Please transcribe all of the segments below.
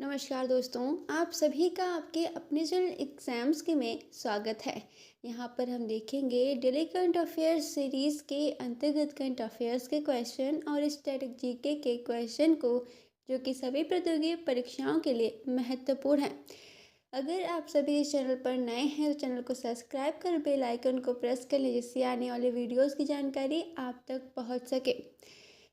नमस्कार दोस्तों, आप सभी का आपके अपने चैनल एग्जाम्स के में स्वागत है। यहाँ पर हम देखेंगे डेली करंट अफेयर्स सीरीज़ के अंतर्गत करंट अफेयर्स के क्वेश्चन और स्टैटिक जीके के क्वेश्चन को, जो कि सभी प्रतियोगी परीक्षाओं के लिए महत्वपूर्ण है। अगर आप सभी इस चैनल पर नए हैं तो चैनल को सब्सक्राइब कर बेल आइकन को प्रेस कर लें, जिससे आने वाले वीडियोज़ की जानकारी आप तक पहुँच सके।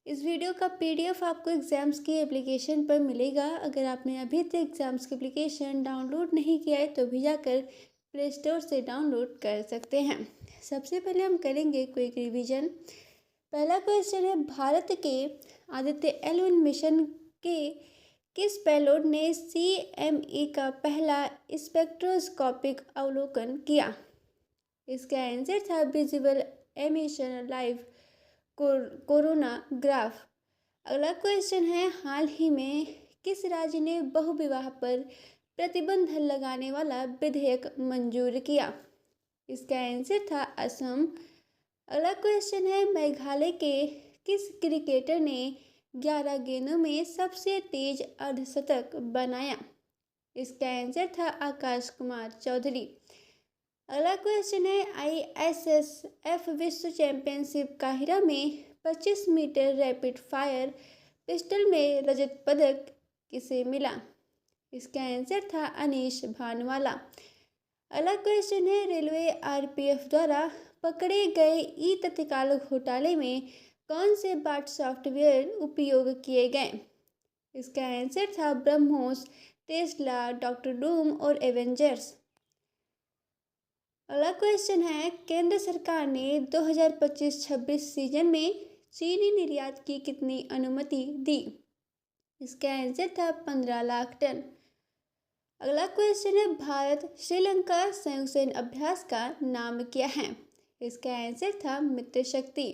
इस वीडियो का पीडीएफ आपको एग्ज़ाम्स की एप्लीकेशन पर मिलेगा। अगर आपने अभी तक एग्ज़ाम्स की एप्लीकेशन डाउनलोड नहीं किया है तो भी जाकर प्ले स्टोर से डाउनलोड कर सकते हैं। सबसे पहले हम करेंगे क्विक रिवीजन। पहला क्वेश्चन है, भारत के आदित्य L1 मिशन के किस पेलोड ने CME का पहला स्पेक्ट्रोस्कोपिक अवलोकन किया? इसका आंसर था विजिबल एमिशन लाइव कोरोनाग्राफ। अगला क्वेश्चन है, हाल ही में किस राज्य ने बहुविवाह पर प्रतिबंध लगाने वाला विधेयक मंजूर किया? इसका आंसर था असम। अगला क्वेश्चन है, मेघालय के किस क्रिकेटर ने 11 गेंदों में सबसे तेज अर्धशतक बनाया? इसका आंसर था आकाश कुमार चौधरी। अगला क्वेश्चन है, ISSF विश्व चैंपियनशिप काहिरा में 25 मीटर रैपिड फायर पिस्टल में रजत पदक किसे मिला? इसका आंसर था अनीश भानवाला। अगला क्वेश्चन है, रेलवे RPF द्वारा पकड़े गए तत्काल घोटाले में कौन से बाट सॉफ्टवेयर उपयोग किए गए? इसका आंसर था ब्रह्मोस, टेस्ला, डॉक्टर डूम और एवेंजर्स। अगला क्वेश्चन है, केंद्र सरकार ने 2025-26 सीजन में चीनी निर्यात की कितनी अनुमति दी? इसका आंसर था 15 लाख टन। अगला क्वेश्चन है, भारत श्रीलंका संयुक्त सैन्य अभ्यास का नाम क्या है? इसका आंसर था मित्र शक्ति।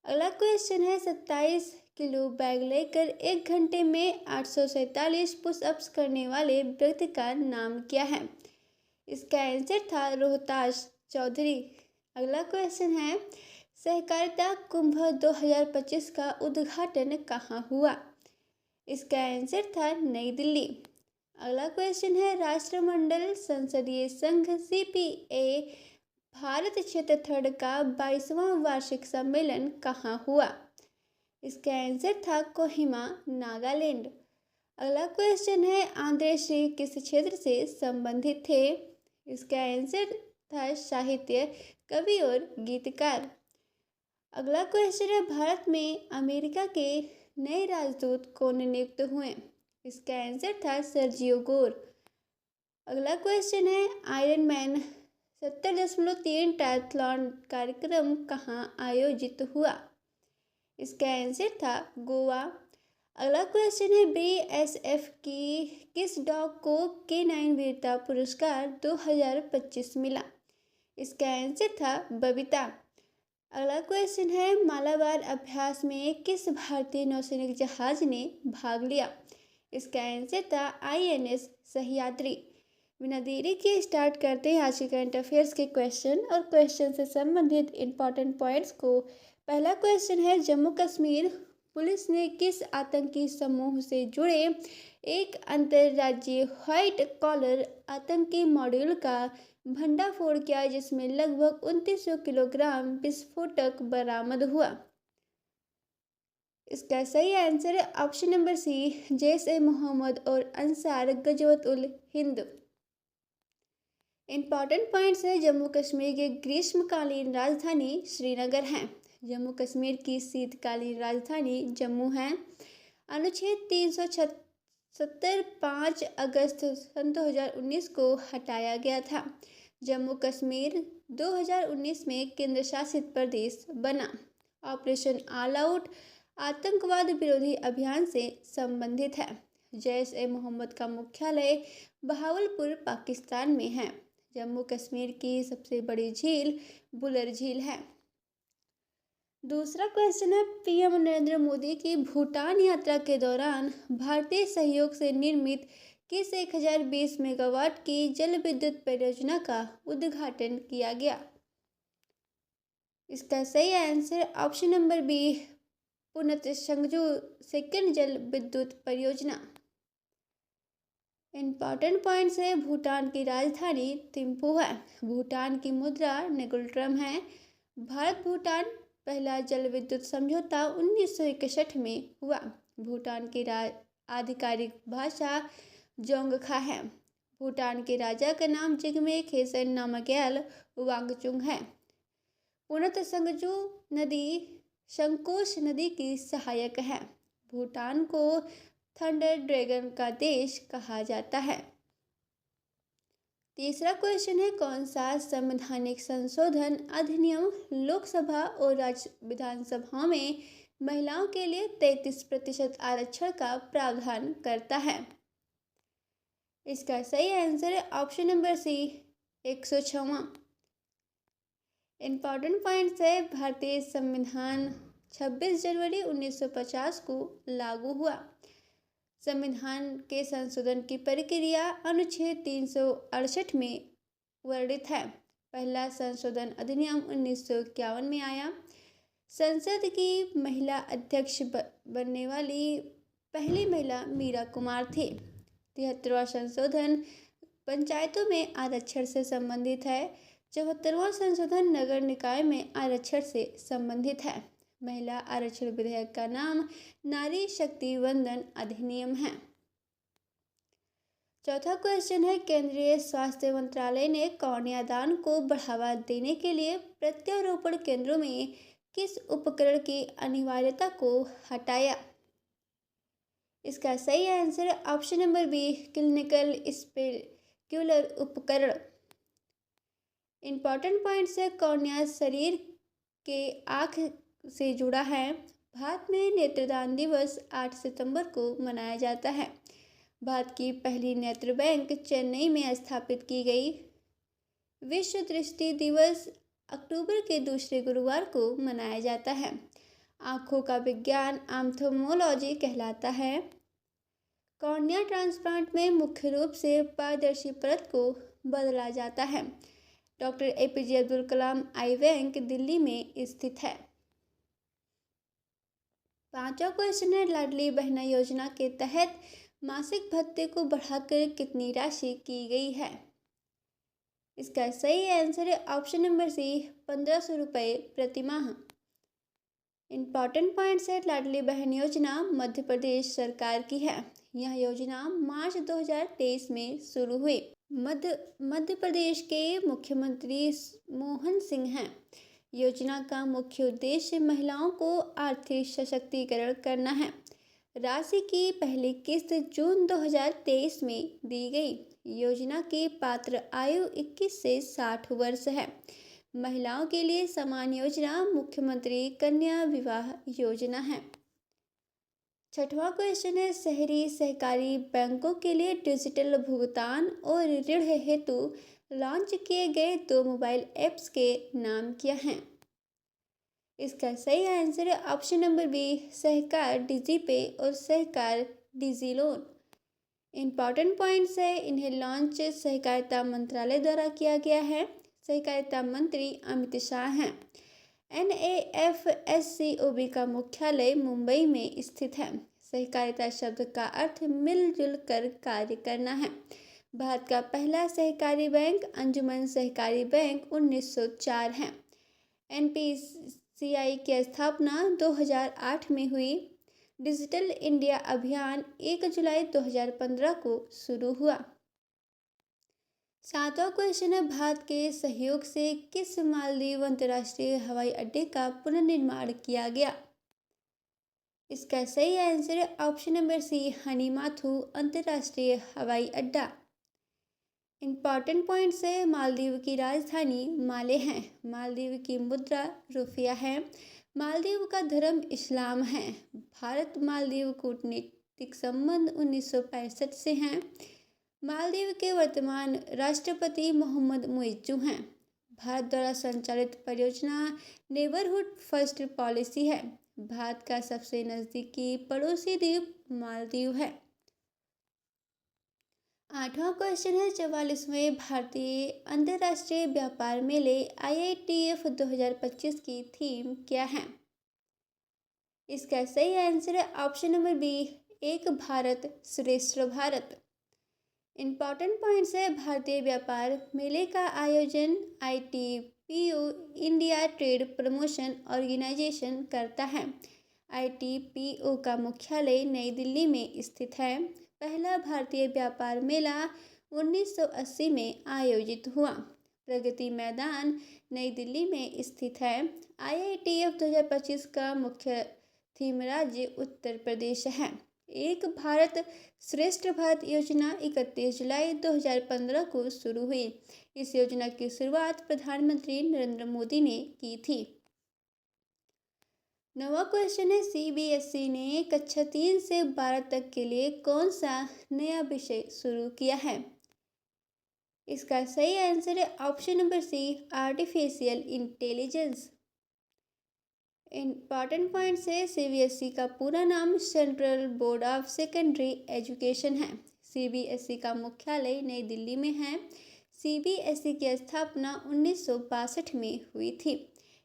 अगला क्वेश्चन है, 27 किलो बैग लेकर 1 घंटे में 847 पुशअप्स करने वाले व्यक्ति का नाम क्या है? इसका आंसर था रोहताश चौधरी। अगला क्वेश्चन है, सहकारिता कुंभ 2025 का उद्घाटन कहाँ हुआ? इसका आंसर था नई दिल्ली। अगला क्वेश्चन है, राष्ट्रमंडल संसदीय संघ CPA भारत क्षेत्र थर्ड का 22वां वार्षिक सम्मेलन कहाँ हुआ? इसका आंसर था कोहिमा, नागालैंड। अगला क्वेश्चन है, आंद्रे श्री किस क्षेत्र से संबंधित थे? इसका आंसर था साहित्य, कवि और गीतकार। अगला क्वेश्चन है, भारत में अमेरिका के नए राजदूत कौन नियुक्त हुए? इसका आंसर था सर्जियो गोर। अगला क्वेश्चन है, आयरन मैन 70.3 ट्रायथलॉन कार्यक्रम कहाँ आयोजित हुआ? इसका आंसर था गोवा। अगला क्वेश्चन है, BSF की किस डॉग को K9 वीरता पुरस्कार 2025 मिला? इसका आंसर था बबीता। अगला क्वेश्चन है, मालाबार अभ्यास में किस भारतीय नौसैनिक जहाज ने भाग लिया? इसका आंसर था INS सह्याद्री। बिना देरी के स्टार्ट करते हैं आज के करंट अफेयर्स के क्वेश्चन और क्वेश्चन से संबंधित इंपॉर्टेंट पॉइंट्स को। पहला क्वेश्चन है, जम्मू कश्मीर पुलिस ने किस आतंकी समूह से जुड़े एक अंतर्राज्यीय व्हाइट कॉलर आतंकी मॉड्यूल का भंडाफोड़ किया, जिसमें लगभग 2900 किलोग्राम विस्फोटक बरामद हुआ? इसका सही आंसर है ऑप्शन नंबर सी, जैश-ए-मोहम्मद और अंसार गजवत उल हिंद। इंपॉर्टेंट पॉइंट्स है, जम्मू कश्मीर की ग्रीष्मकालीन राजधानी श्रीनगर है। जम्मू कश्मीर की शीतकालीन राजधानी जम्मू है। अनुच्छेद 370 5 अगस्त सन 2019 को हटाया गया था। जम्मू कश्मीर 2019 में केंद्र शासित प्रदेश बना। ऑपरेशन ऑल आउट आतंकवाद विरोधी अभियान से संबंधित है। जैश-ए-मोहम्मद का मुख्यालय बहावलपुर, पाकिस्तान में है। जम्मू कश्मीर की सबसे बड़ी झील बुलर झील है। दूसरा क्वेश्चन है, PM नरेंद्र मोदी की भूटान यात्रा के दौरान भारतीय सहयोग से निर्मित किस 1020 मेगावाट की जल विद्युत परियोजना का उद्घाटन किया गया? इसका सही आंसर ऑप्शन नंबर बी, पुनः संजू सेकंड जल विद्युत परियोजना। इम्पॉर्टेंट पॉइंट्स है, भूटान की राजधानी थिम्पू है। भूटान की मुद्रा निगुल्ट्रम है। भारत भूटान पहला जल विद्युत समझौता 1961 में हुआ। भूटान की आधिकारिक भाषा जोंगखा है। भूटान के राजा का नाम जिग्मे खेसर नामग्याल वांगचुंग है। पूर्णतः संगजू नदी संकोश नदी की सहायक है। भूटान को थंडर ड्रैगन का देश कहा जाता है। तीसरा क्वेश्चन है, कौन सा संवैधानिक संशोधन अधिनियम लोकसभा और राज्य विधानसभाओं में महिलाओं के लिए 33% आरक्षण का प्रावधान करता है? इसका सही आंसर है ऑप्शन नंबर सी, 106वां। इम्पॉर्टेंट पॉइंट्स है, भारतीय संविधान 26 जनवरी 1950 को लागू हुआ। संविधान के संशोधन की प्रक्रिया अनुच्छेद 368 में वर्णित है। पहला संशोधन अधिनियम 1951 में आया। संसद की महिला अध्यक्ष बनने वाली पहली महिला मीरा कुमार थी। 73वां संशोधन पंचायतों में आरक्षण से संबंधित है। 74वां संशोधन नगर निकाय में आरक्षण से संबंधित है। महिला आरक्षण विधेयक का नाम नारी शक्ति वंदन अधिनियम है। चौथा क्वेश्चन है, केंद्रीय स्वास्थ्य मंत्रालय ने कॉर्निया दान को बढ़ावा देने के लिए प्रत्यारोपण केंद्रों में किस उपकरण की अनिवार्यता को हटाया? इसका सही आंसर है option number B, clinical specular उपकरण। इंपॉर्टेंट पॉइंट्स है, कॉर्निया शरीर के आँख से जुड़ा है। भारत में नेत्रदान दिवस 8 सितंबर को मनाया जाता है। भारत की पहली नेत्र बैंक चेन्नई में स्थापित की गई। विश्व दृष्टि दिवस अक्टूबर के दूसरे गुरुवार को मनाया जाता है। आँखों का विज्ञान ऑप्थेल्मोलॉजी कहलाता है। कॉर्निया ट्रांसप्लांट में मुख्य रूप से पारदर्शी परत को बदला जाता है। डॉक्टर एपीजे अब्दुल कलाम आई बैंक दिल्ली में स्थित है। पांचवा क्वेश्चन है, लाडली बहना योजना के तहत मासिक भत्ते को बढ़ाकर कितनी राशि की गई है? इसका सही आंसर है ऑप्शन नंबर सी, 1500 रुपये प्रति माह। इम्पॉर्टेंट पॉइंट्स है, लाडली बहन योजना मध्य प्रदेश सरकार की है। यह योजना मार्च 2023 में शुरू हुई। मध्य प्रदेश के मुख्यमंत्री मोहन सिंह हैं। योजना का मुख्य उद्देश्य महिलाओं को आर्थिक सशक्तिकरण करना है। राशि की पहली किस्त जून 2023 में दी गई। योजना की पात्र आयु 21 से 60 वर्ष है। महिलाओं के लिए समान योजना मुख्यमंत्री कन्या विवाह योजना है। छठवां क्वेश्चन है, शहरी सहकारी बैंकों के लिए डिजिटल भुगतान और ऋण हेतु लॉन्च किए गए 2 मोबाइल ऐप्स के नाम क्या हैं? इसका सही आंसर है ऑप्शन नंबर बी, सहकार डिजीपे और सहकार डिजीलोन। इम्पॉर्टेंट पॉइंट्स है, इन्हें लॉन्च सहकारिता मंत्रालय द्वारा किया गया है। सहकारिता मंत्री अमित शाह हैं। NAFSCOB का मुख्यालय मुंबई में स्थित है। सहकारिता शब्द का अर्थ मिलजुल कर कार्य करना है। भारत का पहला सहकारी बैंक अंजुमन सहकारी बैंक 1904 है। NPCI की स्थापना 2008 में हुई। डिजिटल इंडिया अभियान 1 जुलाई 2015 को शुरू हुआ। सातवां क्वेश्चन है, भारत के सहयोग से किस मालदीव अंतर्राष्ट्रीय हवाई अड्डे का पुनर्निर्माण किया गया? इसका सही आंसर है ऑप्शन नंबर सी, हनीमाथू अंतर्राष्ट्रीय हवाई अड्डा। इम्पॉर्टेंट पॉइंट्स है, मालदीव की राजधानी माले है। मालदीव की मुद्रा रुपया है। मालदीव का धर्म इस्लाम है। भारत मालदीव कूटनीतिक संबंध 1965 से हैं। मालदीव के वर्तमान राष्ट्रपति मोहम्मद मुइज्जू हैं। भारत द्वारा संचालित परियोजना नेबरहुड फर्स्ट पॉलिसी है। भारत का सबसे नज़दीकी पड़ोसी द्वीप मालदीव है। आठवां क्वेश्चन है, 44वें भारतीय अंतर्राष्ट्रीय व्यापार मेले IITF 2025 की थीम क्या है? इसका सही आंसर है ऑप्शन नंबर बी, एक भारत श्रेष्ठ भारत। इम्पॉर्टेंट पॉइंट्स है भारतीय व्यापार मेले का आयोजन ITPO India trade promotion organisation करता है। ITPO का मुख्यालय नई दिल्ली में स्थित है। पहला भारतीय व्यापार मेला 1980 में आयोजित हुआ। प्रगति मैदान नई दिल्ली में स्थित है। IITF 2025 का मुख्य थीम राज्य उत्तर प्रदेश है। एक भारत श्रेष्ठ भारत योजना 31 जुलाई 2015 को शुरू हुई। इस योजना की शुरुआत प्रधानमंत्री नरेंद्र मोदी ने की थी। नवा क्वेश्चन है, CBSE ने कक्षा 3 से 12 तक के लिए कौन सा नया विषय शुरू किया है? इसका सही आंसर है option number C, artificial intelligence. Important points है, CBSE का पूरा नाम central board of secondary education है। CBSE का मुख्यालय नई दिल्ली में है। CBSE की स्थापना 1962 में हुई थी।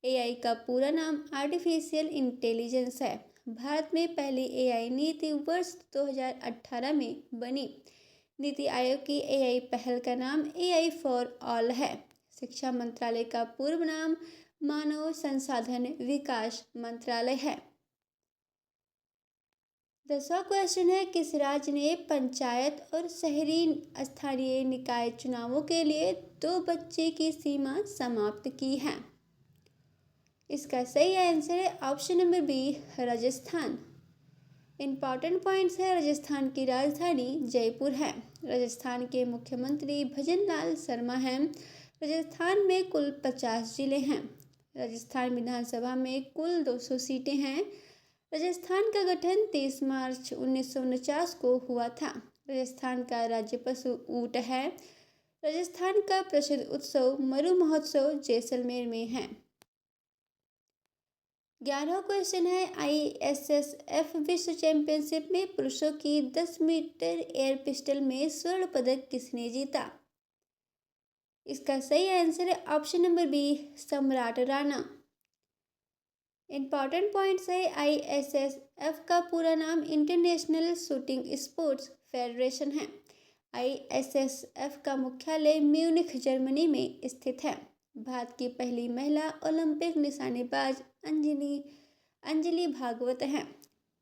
AI का पूरा नाम आर्टिफिशियल इंटेलिजेंस है। भारत में पहली AI नीति वर्ष 2018 में बनी। नीति आयोग की AI पहल का नाम AI फॉर ऑल है। शिक्षा मंत्रालय का पूर्व नाम मानव संसाधन विकास मंत्रालय है। 10वां क्वेश्चन है, किस राज्य ने पंचायत और शहरी स्थानीय निकाय चुनावों के लिए 2 बच्चे की सीमा समाप्त की है? इसका सही आंसर है option number B, Rajasthan. Important points है, राजस्थान की राजधानी जयपुर है। राजस्थान के मुख्यमंत्री भजन लाल शर्मा हैं। राजस्थान में कुल 50 जिले हैं। राजस्थान विधानसभा में कुल 200 सीटें हैं। राजस्थान का गठन 30 मार्च 1949 को हुआ था। राजस्थान का राज्य पशु ऊंट है। राजस्थान का प्रसिद्ध उत्सव मरु महोत्सव जैसलमेर में है। 11वां क्वेश्चन है, ISSF विश्व चैंपियनशिप में पुरुषों की 10 मीटर एयर पिस्टल में स्वर्ण पदक किसने जीता? इसका सही आंसर है ऑप्शन नंबर बी, सम्राट राणा। इम्पॉर्टेंट पॉइंट्स है, ISSF का पूरा नाम इंटरनेशनल शूटिंग स्पोर्ट्स फेडरेशन है। ISSF का मुख्यालय म्यूनिख जर्मनी में स्थित है। भारत की पहली महिला ओलंपिक निशानेबाज अंजलि भागवत हैं।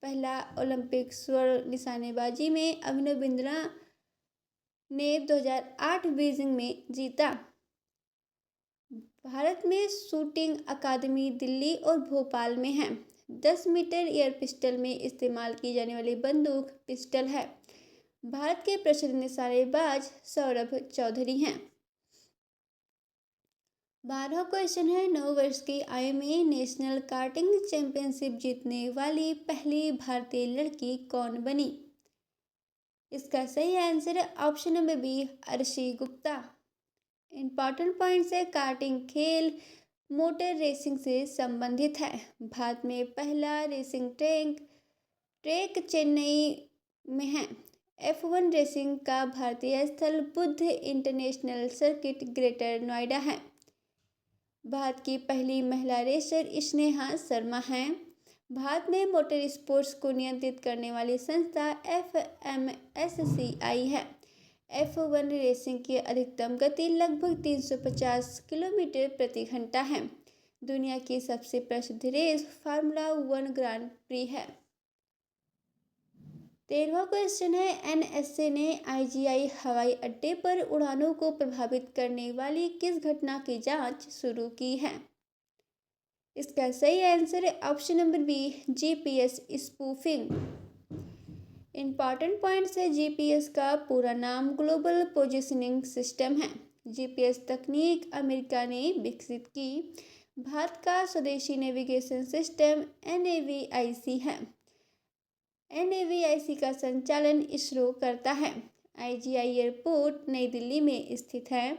पहला ओलंपिक स्वर्ण निशानेबाजी में अभिनव बिंद्रा ने 2008 बीजिंग में जीता। भारत में शूटिंग अकादमी दिल्ली और भोपाल में है। 10 मीटर एयर पिस्टल में इस्तेमाल की जाने वाली बंदूक पिस्टल है। भारत के प्रसिद्ध निशानेबाज सौरभ चौधरी हैं। 12वां क्वेश्चन है, 9 वर्ष की आयु में नेशनल कार्टिंग चैंपियनशिप जीतने वाली पहली भारतीय लड़की कौन बनी? इसका सही आंसर है option number B, Arshi Gupta. Important points है, कार्टिंग खेल मोटर रेसिंग से संबंधित है। भारत में पहला रेसिंग ट्रैक चेन्नई में है। F1 रेसिंग का भारतीय स्थल Buddha international circuit greater Noida है। भारत की पहली महिला रेसर स्नेहा शर्मा हैं। भारत में मोटर स्पोर्ट्स को नियंत्रित करने वाली संस्था FMSCI है। F1 रेसिंग की अधिकतम गति लगभग 350 किलोमीटर प्रति घंटा है। दुनिया की सबसे प्रसिद्ध रेस फार्मूला 1 ग्रांड प्री है। 13वां क्वेश्चन है, NSA ने IGI हवाई अड्डे पर उड़ानों को प्रभावित करने वाली किस घटना की जांच शुरू की है? इसका सही आंसर है option number B, GPS spoofing. Important points है, GPS का पूरा नाम ग्लोबल पोजिशनिंग सिस्टम है। GPS तकनीक अमेरिका ने विकसित की। भारत का स्वदेशी नेविगेशन सिस्टम NAVIC है। NAVIC का संचालन इसरो करता है। IGI एयरपोर्ट नई दिल्ली में स्थित है।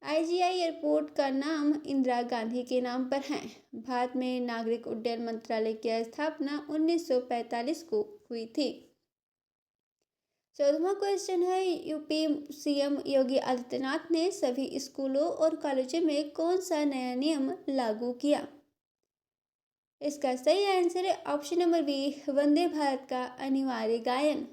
IGI एयरपोर्ट का नाम इंदिरा गांधी के नाम पर है। भारत में नागरिक उड्डयन मंत्रालय की स्थापना 1945 को हुई थी। 14वां क्वेश्चन है, UP CM योगी आदित्यनाथ ने सभी स्कूलों और कॉलेजों में कौन सा नया नियम लागू किया? इसका सही आंसर है option number B, Vande Bharat का अनिवार्य गायन।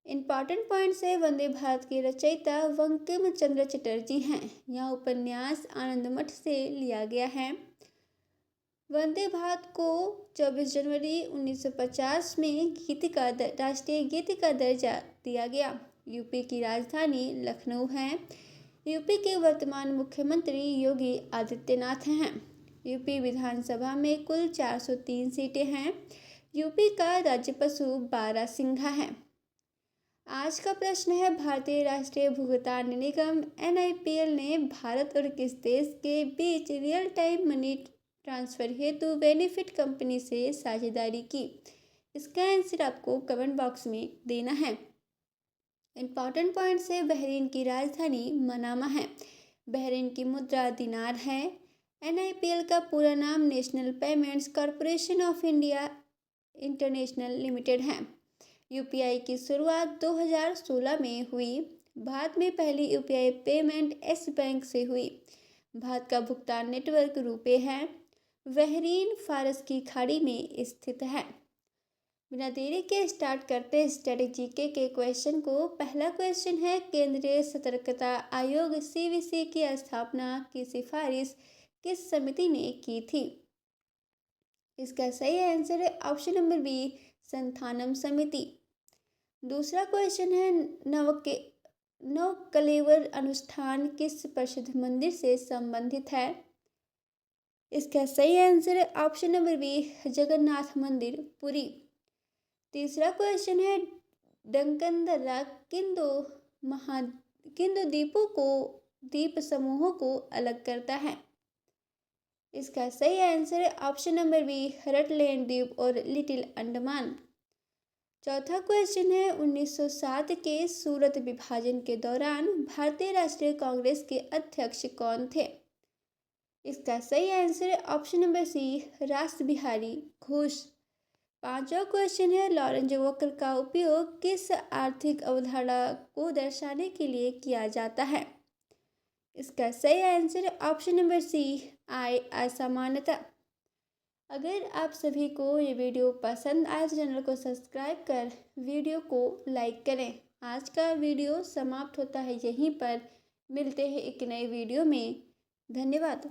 इम्पॉर्टेंट पॉइंट्स है, वंदे भारत के रचयिता बंकिम चंद्र चटर्जी हैं। यह उपन्यास आनंद मठ से लिया गया है। वंदे भारत को 24 जनवरी 1950 में राष्ट्रीय गीत का दर्जा दिया गया। यूपी की राजधानी लखनऊ है। यूपी के वर्तमान मुख्यमंत्री योगी आदित्यनाथ हैं। यूपी विधानसभा में कुल 403 सीटें हैं। यूपी का राज्य पशु बारहसिंघा है। आज का प्रश्न है, भारतीय राष्ट्रीय भुगतान निगम NIPL ने भारत और किस देश के बीच रियल टाइम मनी ट्रांसफर हेतु बेनिफिट कंपनी से साझेदारी की? इसका आंसर आपको कमेंट बॉक्स में देना है। इम्पॉर्टेंट पॉइंट्स है, बहरीन की राजधानी मनामा है। बहरीन की मुद्रा दिनार है। NIPL का पूरा नाम national payments corporation of India international limited है। UPI की शुरुआत 2016 में हुई। भारत में पहली UPI पेमेंट येस बैंक से हुई। भारत का भुगतान नेटवर्क रुपे है। बहरीन फारस की खाड़ी में स्थित है। बिना देरी के स्टार्ट करते हैं स्टैटिक जीके के क्वेश्चन को। पहला क्वेश्चन है, केंद्रीय सतर्कता आयोग CVC की स्थापना की सिफारिश किस समिति ने की थी? इसका सही आंसर है ऑप्शन नंबर बी, संथानम समिति। दूसरा क्वेश्चन है, नवकलेवर अनुष्ठान किस प्रसिद्ध मंदिर से संबंधित है? इसका सही आंसर है ऑप्शन नंबर बी, जगन्नाथ मंदिर, पुरी। तीसरा क्वेश्चन है, डंकन दर्रा किन दो द्वीप समूहों को अलग करता है? इसका सही आंसर है ऑप्शन नंबर बी, रटलैंड द्वीप और लिटिल अंडमान। चौथा क्वेश्चन है, 1907 के सूरत विभाजन के दौरान भारतीय राष्ट्रीय कांग्रेस के अध्यक्ष कौन थे? इसका सही आंसर है ऑप्शन नंबर सी, रास बिहारी घोष। पांचवा क्वेश्चन है, लॉरेंज वक्र का उपयोग किस आर्थिक अवधारणा को दर्शाने के लिए किया जाता है? इसका सही आंसर है ऑप्शन नंबर सी, आय असमानता। अगर आप सभी को ये वीडियो पसंद आए तो चैनल को सब्सक्राइब कर वीडियो को लाइक करें। आज का वीडियो समाप्त होता है यहीं पर। मिलते हैं एक नए वीडियो में। धन्यवाद।